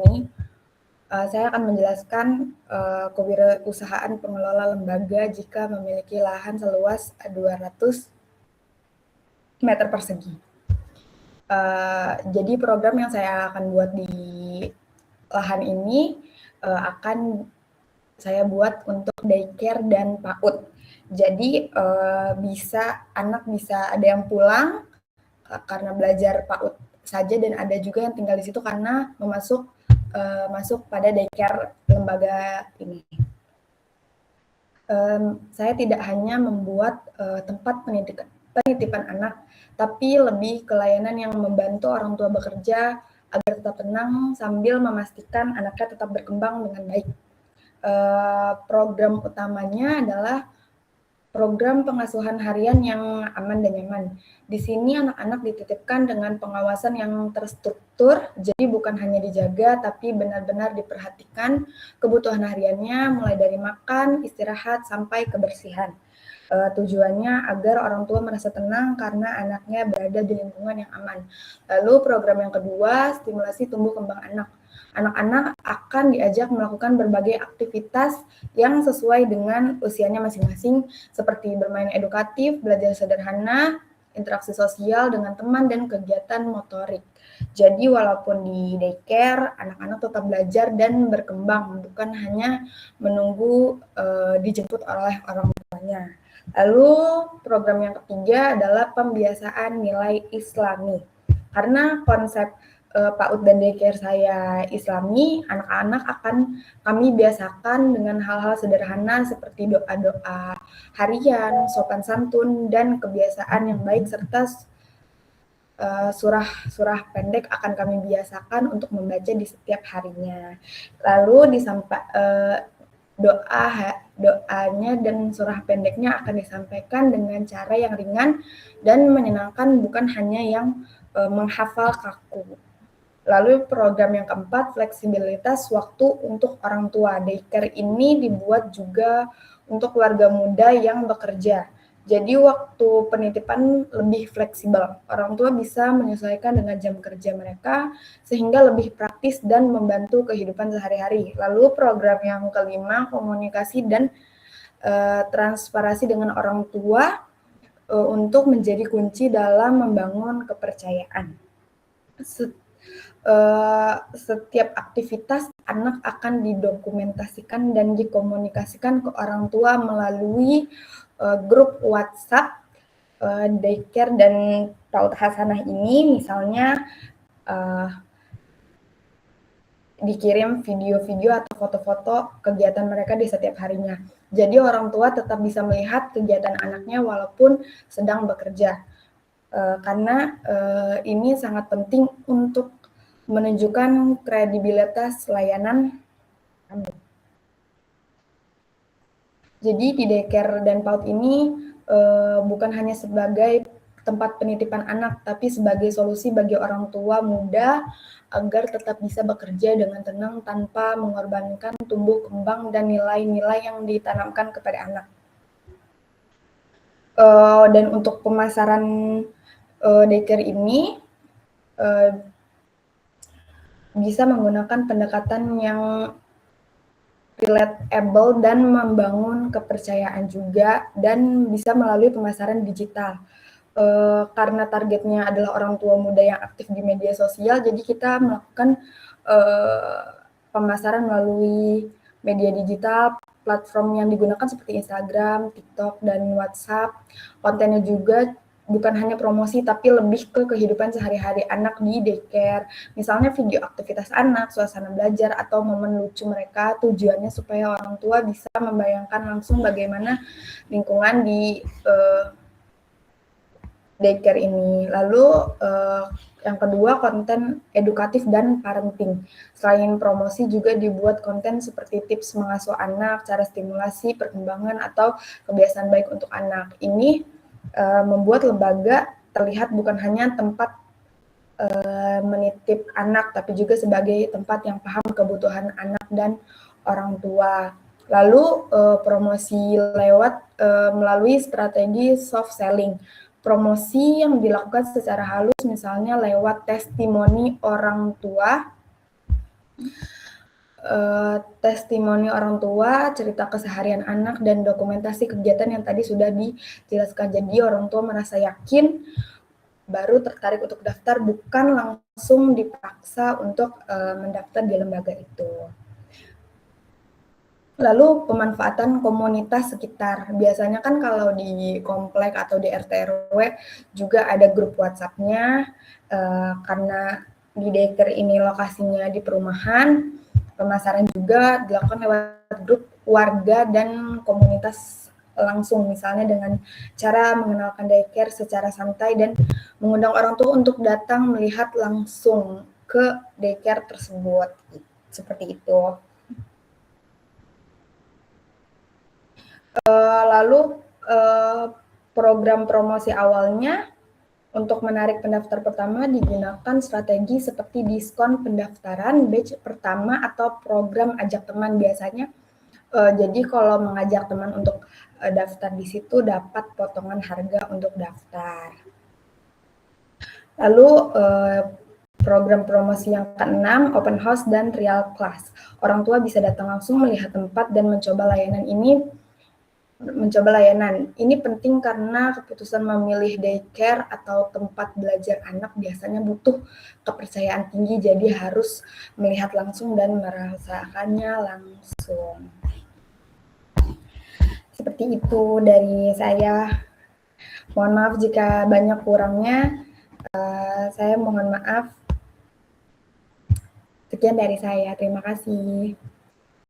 ini, saya akan menjelaskan kewirausahaan pengelola lembaga jika memiliki lahan seluas 200 meter persegi. Jadi program yang saya akan buat di lahan ini akan saya buat untuk daycare dan PAUD. Jadi anak bisa ada yang pulang karena belajar PAUD saja, dan ada juga yang tinggal di situ karena masuk pada daycare lembaga ini. Saya tidak hanya membuat tempat penitipan anak, tapi lebih ke layanan yang membantu orang tua bekerja agar tetap tenang sambil memastikan anaknya tetap berkembang dengan baik. Program utamanya adalah program pengasuhan harian yang aman dan nyaman. Di sini anak-anak dititipkan dengan pengawasan yang terstruktur, jadi bukan hanya dijaga, tapi benar-benar diperhatikan kebutuhan hariannya, mulai dari makan, istirahat, sampai kebersihan. Tujuannya agar orang tua merasa tenang karena anaknya berada di lingkungan yang aman. Lalu program yang kedua, stimulasi tumbuh kembang anak. Anak-anak akan diajak melakukan berbagai aktivitas yang sesuai dengan usianya masing-masing, seperti bermain edukatif, belajar sederhana, interaksi sosial dengan teman, dan kegiatan motorik. Jadi walaupun di daycare, anak-anak tetap belajar dan berkembang, bukan hanya menunggu dijemput oleh orang tuanya. Lalu program yang ketiga adalah pembiasaan nilai Islami. Karena konsep PAUD dan daycare saya Islami, anak-anak akan kami biasakan dengan hal-hal sederhana seperti doa-doa harian, sopan santun, dan kebiasaan yang baik, serta surah pendek akan kami biasakan untuk membaca di setiap harinya. Lalu doanya dan surah pendeknya akan disampaikan dengan cara yang ringan dan menyenangkan, bukan hanya yang menghafal kaku. Lalu program yang keempat, fleksibilitas waktu untuk orang tua. Daycare ini dibuat juga untuk keluarga muda yang bekerja. Jadi waktu penitipan lebih fleksibel. Orang tua bisa menyesuaikan dengan jam kerja mereka sehingga lebih praktis dan membantu kehidupan sehari-hari. Lalu program yang kelima, komunikasi dan transparansi dengan orang tua untuk menjadi kunci dalam membangun kepercayaan. Setiap aktivitas anak akan didokumentasikan dan dikomunikasikan ke orang tua melalui grup WhatsApp daycare dan PAUD Hasanah ini. Misalnya dikirim video-video atau foto-foto kegiatan mereka di setiap harinya. Jadi orang tua tetap bisa melihat kegiatan anaknya walaupun sedang bekerja. Karena ini sangat penting untuk menunjukkan kredibilitas layanan kami. Jadi di daycare dan PAUD ini bukan hanya sebagai tempat penitipan anak, tapi sebagai solusi bagi orang tua muda agar tetap bisa bekerja dengan tenang tanpa mengorbankan tumbuh kembang dan nilai-nilai yang ditanamkan kepada anak. Dan untuk pemasaran daycare ini bisa menggunakan pendekatan yang relatable dan membangun kepercayaan juga, dan bisa melalui pemasaran digital. Karena targetnya adalah orang tua muda yang aktif di media sosial, jadi kita melakukan pemasaran melalui media digital, platform yang digunakan seperti Instagram, TikTok, dan WhatsApp. Kontennya juga bukan hanya promosi, tapi lebih ke kehidupan sehari-hari anak di daycare. Misalnya video aktivitas anak, suasana belajar, atau momen lucu mereka. Tujuannya supaya orang tua bisa membayangkan langsung bagaimana lingkungan di daycare ini. Lalu yang kedua, konten edukatif dan parenting. Selain promosi juga dibuat konten seperti tips mengasuh anak, cara stimulasi perkembangan, atau kebiasaan baik untuk anak. Ini membuat lembaga terlihat bukan hanya tempat menitip anak, tapi juga sebagai tempat yang paham kebutuhan anak dan orang tua. Lalu promosi melalui strategi soft selling. Promosi yang dilakukan secara halus, misalnya lewat testimoni orang tua testimoni orang tua, cerita keseharian anak, dan dokumentasi kegiatan yang tadi sudah dijelaskan. Jadi orang tua merasa yakin, baru tertarik untuk daftar, bukan langsung dipaksa untuk mendaftar di lembaga itu. Lalu pemanfaatan komunitas sekitar. Biasanya kan kalau di komplek atau di RT RW juga ada grup WhatsApp-nya, karena di daycare ini lokasinya di perumahan, pemasaran juga dilakukan lewat grup warga dan komunitas langsung, misalnya dengan cara mengenalkan daycare secara santai dan mengundang orang tua untuk datang melihat langsung ke daycare tersebut. Seperti itu. Lalu program promosi awalnya untuk menarik pendaftar pertama digunakan strategi seperti diskon pendaftaran batch pertama atau program ajak teman biasanya. Jadi kalau mengajak teman untuk daftar di situ dapat potongan harga untuk daftar. Lalu program promosi yang ke-6, open house dan trial class. Orang tua bisa datang langsung melihat tempat dan mencoba layanan ini. Ini penting karena keputusan memilih daycare atau tempat belajar anak biasanya butuh kepercayaan tinggi, jadi harus melihat langsung dan merasakannya langsung. Seperti itu dari saya. Mohon maaf jika banyak kurangnya. Saya mohon maaf. Sekian dari saya. Terima kasih.